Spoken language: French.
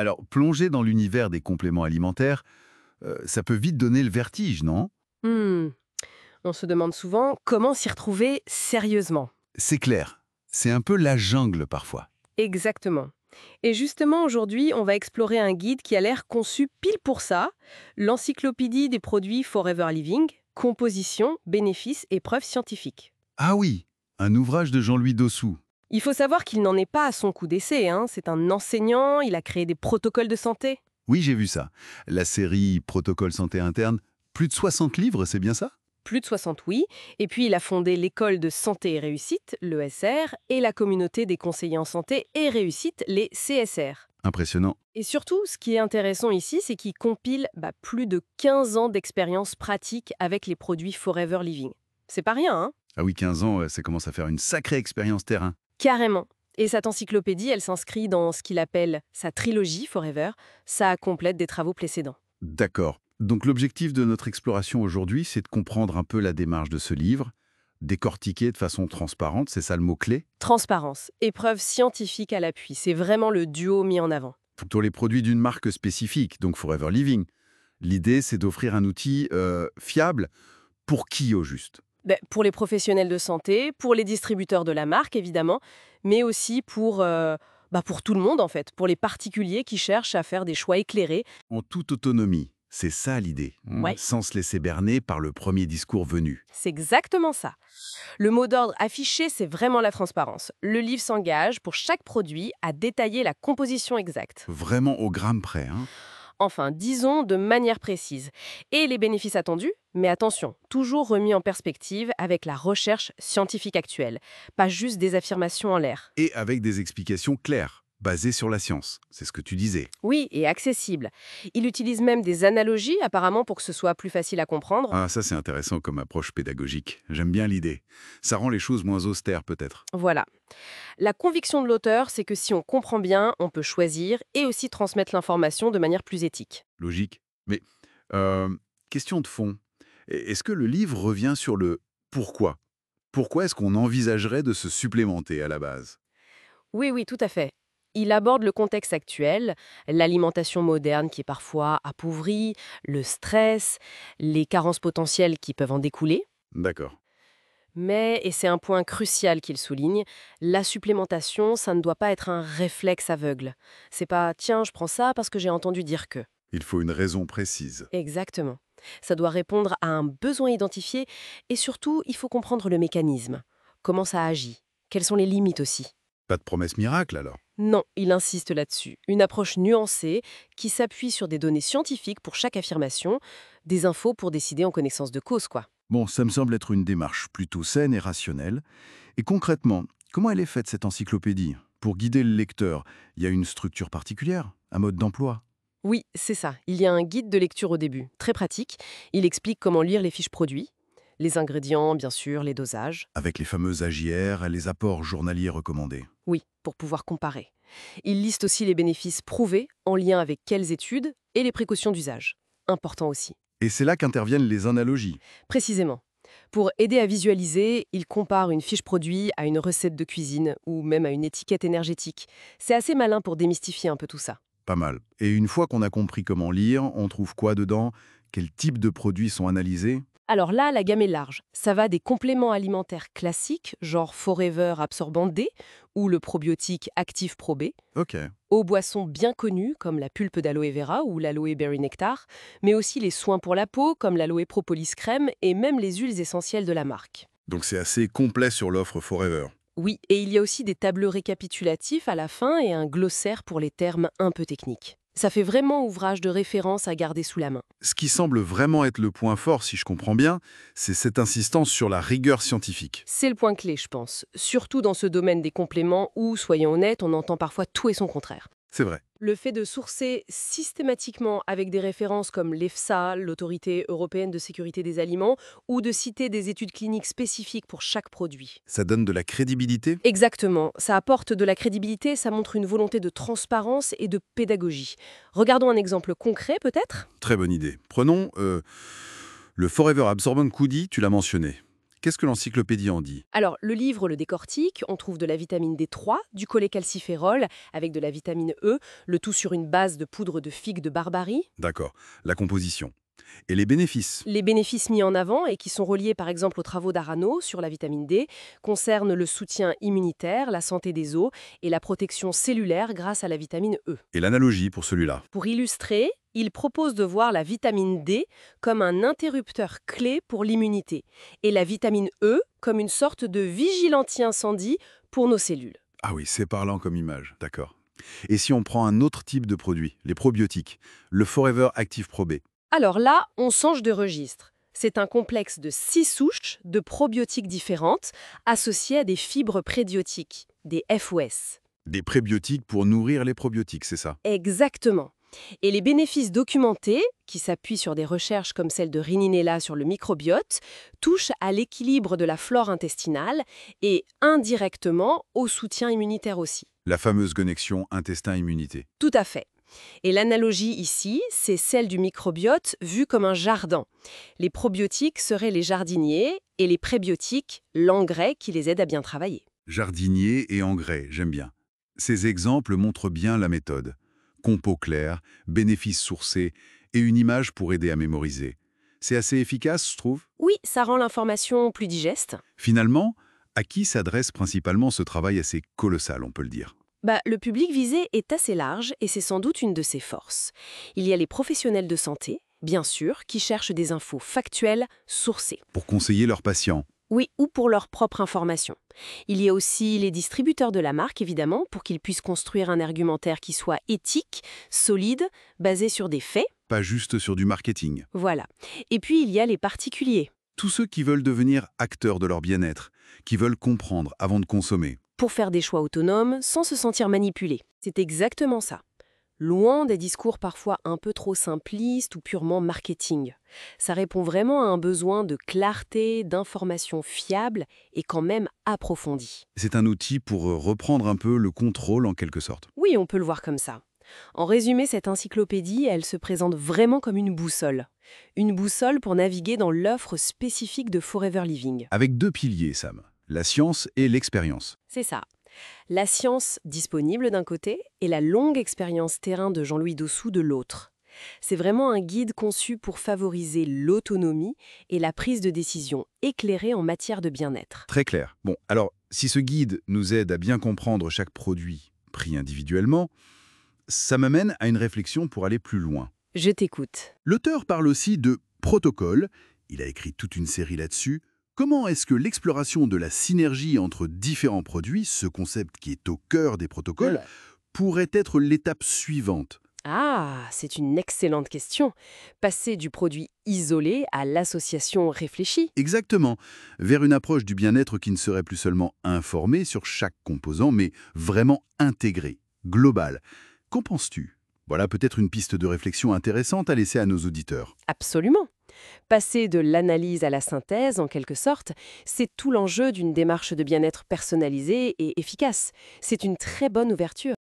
Alors, plonger dans l'univers des compléments alimentaires, ça peut vite donner le vertige, non? Hmm, On se demande souvent comment s'y retrouver sérieusement. C'est clair. C'est un peu la jungle parfois. Exactement. Et justement, aujourd'hui, on va explorer un guide qui a l'air conçu pile pour ça, l'encyclopédie des produits Forever Living, composition, bénéfices et preuves scientifiques. Ah oui, un ouvrage de Jean-Louis Dossou. Il faut savoir qu'il n'en est pas à son coup d'essai, hein. C'est un enseignant, il a créé des protocoles de santé. Oui, j'ai vu ça. La série Protocole santé interne, plus de 60 livres, c'est bien ça? Plus de 60, oui. Et puis, il a fondé l'école de santé et réussite, l'ESR, et la communauté des conseillers en santé et réussite, les CSR. Impressionnant. Et surtout, ce qui est intéressant ici, c'est qu'il compile plus de 15 ans d'expérience pratique avec les produits Forever Living. C'est pas rien, hein? Ah oui, 15 ans, ça commence à faire une sacrée expérience terrain. Carrément. Et cette encyclopédie, elle s'inscrit dans ce qu'il appelle sa trilogie Forever. Ça complète des travaux précédents. D'accord. Donc l'objectif de notre exploration aujourd'hui, c'est de comprendre un peu la démarche de ce livre, décortiquer de façon transparente, c'est ça le mot-clé, Transparence, épreuve scientifique à l'appui, c'est vraiment le duo mis en avant. pour les produits d'une marque spécifique, donc Forever Living. L'idée, c'est d'offrir un outil fiable pour qui au juste? Pour les professionnels de santé, pour les distributeurs de la marque, évidemment, mais aussi pour tout le monde, en fait, pour les particuliers qui cherchent à faire des choix éclairés. En toute autonomie. C'est ça l'idée, Ouais, sans se laisser berner par le premier discours venu. c'est exactement ça. Le mot d'ordre affiché, c'est vraiment la transparence. Le livre s'engage, pour chaque produit, à détailler la composition exacte. Vraiment au gramme près. Enfin, disons de manière précise. Et les bénéfices attendus, mais attention, toujours remis en perspective avec la recherche scientifique actuelle, pas juste des affirmations en l'air. Et avec des explications claires, basées sur la science. C'est ce que tu disais. Oui, et accessible. Il utilise même des analogies, apparemment, pour que ce soit plus facile à comprendre. Ah, ça c'est intéressant comme approche pédagogique. J'aime bien l'idée. Ça rend les choses moins austères peut-être. Voilà. La conviction de l'auteur, c'est que si on comprend bien, on peut choisir et aussi transmettre l'information de manière plus éthique. Logique. Mais, euh, question de fond. Est-ce que le livre revient sur le pourquoi? Pourquoi est-ce qu'on envisagerait de se supplémenter à la base? Oui, oui, tout à fait. Il aborde le contexte actuel, l'alimentation moderne qui est parfois appauvrie, le stress, les carences potentielles qui peuvent en découler. D'accord. Mais, et c'est un point crucial qu'il souligne, la supplémentation, ça ne doit pas être un réflexe aveugle. C'est pas tiens, je prends ça parce que j'ai entendu dire que. Il faut une raison précise. Exactement. Ça doit répondre à un besoin identifié et surtout, il faut comprendre le mécanisme. Comment ça agit? Quelles sont les limites aussi? Pas de promesse miracle alors? Non, il insiste là-dessus. Une approche nuancée qui s'appuie sur des données scientifiques pour chaque affirmation, des infos pour décider en connaissance de cause, quoi. Bon, ça me semble être une démarche plutôt saine et rationnelle. Et concrètement, comment elle est faite cette encyclopédie? Pour guider le lecteur, il y a une structure particulière? Un mode d'emploi? Oui, c'est ça. Il y a un guide de lecture au début, très pratique. Il explique comment lire les fiches produits, les ingrédients, bien sûr, les dosages. Avec les fameuses AJR, les apports journaliers recommandés. Oui, pour pouvoir comparer. Il liste aussi les bénéfices prouvés en lien avec quelles études et les précautions d'usage. Important aussi. Et c'est là qu'interviennent les analogies. Précisément. Pour aider à visualiser, il compare une fiche produit à une recette de cuisine ou même à une étiquette énergétique. C'est assez malin pour démystifier un peu tout ça. Pas mal. Et une fois qu'on a compris comment lire, on trouve quoi dedans? Quels types de produits sont analysés? Alors là, la gamme est large. Ça va des compléments alimentaires classiques, genre Forever Absorbant D ou le probiotique Active Pro B, Ok. aux boissons bien connues comme la pulpe d'aloe vera ou l'aloe berry nectar, mais aussi les soins pour la peau comme l'aloe propolis crème et même les huiles essentielles de la marque. Donc c'est assez complet sur l'offre Forever. Oui, et il y a aussi des tableaux récapitulatifs à la fin et un glossaire pour les termes un peu techniques. Ça fait vraiment ouvrage de référence à garder sous la main. Ce qui semble vraiment être le point fort, si je comprends bien, c'est cette insistance sur la rigueur scientifique. C'est le point clé, je pense, surtout dans ce domaine des compléments où, soyons honnêtes, on entend parfois tout et son contraire. C'est vrai. Le fait de sourcer systématiquement avec des références comme l'EFSA, l'Autorité européenne de sécurité des aliments, ou de citer des études cliniques spécifiques pour chaque produit. Ça donne de la crédibilité? Exactement, ça apporte de la crédibilité, ça montre une volonté de transparence et de pédagogie. Regardons un exemple concret peut-être. Très bonne idée. Prenons le Forever Absorbent Coody, tu l'as mentionné. Qu'est-ce que l'encyclopédie en dit? Alors, le livre le décortique, on trouve de la vitamine D3, du cholécalciférol, avec de la vitamine E, le tout sur une base de poudre de figue de Barbarie. D'accord. La composition. Et les bénéfices? Les bénéfices mis en avant, et qui sont reliés par exemple aux travaux d'Arano sur la vitamine D, concernent le soutien immunitaire, la santé des os et la protection cellulaire grâce à la vitamine E. Et l'analogie pour celui-là? Pour illustrer, il propose de voir la vitamine D comme un interrupteur clé pour l'immunité et la vitamine E comme une sorte de vigile anti-incendie pour nos cellules. Ah oui, c'est parlant comme image, d'accord. Et si on prend un autre type de produit, les probiotiques, le Forever Active Pro B? Alors là, on change de registre. C'est un complexe de 6 souches de probiotiques différentes associées à des fibres prédiotiques, des FOS. Des prébiotiques pour nourrir les probiotiques, c'est ça? Exactement. Et les bénéfices documentés, qui s'appuient sur des recherches comme celle de Rininella sur le microbiote, touchent à l'équilibre de la flore intestinale et indirectement au soutien immunitaire aussi. La fameuse connexion intestin-immunité. Tout à fait. Et l'analogie ici, c'est celle du microbiote vu comme un jardin. Les probiotiques seraient les jardiniers et les prébiotiques, l'engrais qui les aide à bien travailler. Jardinier et engrais, j'aime bien. Ces exemples montrent bien la méthode. Compo clair, bénéfices sourcés et une image pour aider à mémoriser. C'est assez efficace, je trouve. Oui, ça rend l'information plus digeste. Finalement, à qui s'adresse principalement ce travail assez colossal, on peut le dire? Le public visé est assez large et c'est sans doute une de ses forces. Il y a les professionnels de santé, bien sûr, qui cherchent des infos factuelles, sourcées. Pour conseiller leurs patients. Oui, ou pour leur propre information. Il y a aussi les distributeurs de la marque, évidemment, pour qu'ils puissent construire un argumentaire qui soit éthique, solide, basé sur des faits. Pas juste sur du marketing. Voilà. Et puis, il y a les particuliers, Tous ceux qui veulent devenir acteurs de leur bien-être, qui veulent comprendre avant de consommer. pour faire des choix autonomes sans se sentir manipulés. C'est exactement ça. Loin des discours parfois un peu trop simplistes ou purement marketing. Ça répond vraiment à un besoin de clarté, d'informations fiables et quand même approfondies. C'est un outil pour reprendre un peu le contrôle en quelque sorte. Oui, on peut le voir comme ça. En résumé, cette encyclopédie, elle se présente vraiment comme une boussole. Une boussole pour naviguer dans l'offre spécifique de Forever Living. Avec deux piliers, Sam. La science et l'expérience. C'est ça. La science disponible d'un côté et la longue expérience terrain de Jean-Louis Dossou de l'autre. C'est vraiment un guide conçu pour favoriser l'autonomie et la prise de décision éclairée en matière de bien-être. Très clair. Bon, alors, si ce guide nous aide à bien comprendre chaque produit pris individuellement, ça m'amène à une réflexion pour aller plus loin. Je t'écoute. L'auteur parle aussi de protocole. Il a écrit toute une série là-dessus. Comment est-ce que l'exploration de la synergie entre différents produits, ce concept qui est au cœur des protocoles, pourrait être l'étape suivante? Ah, c'est une excellente question. Passer du produit isolé à l'association réfléchie. Exactement, vers une approche du bien-être qui ne serait plus seulement informée sur chaque composant, mais vraiment intégrée, globale. Qu'en penses-tu? Voilà peut-être une piste de réflexion intéressante à laisser à nos auditeurs. Absolument. Passer de l'analyse à la synthèse, en quelque sorte, c'est tout l'enjeu d'une démarche de bien-être personnalisée et efficace. C'est une très bonne ouverture.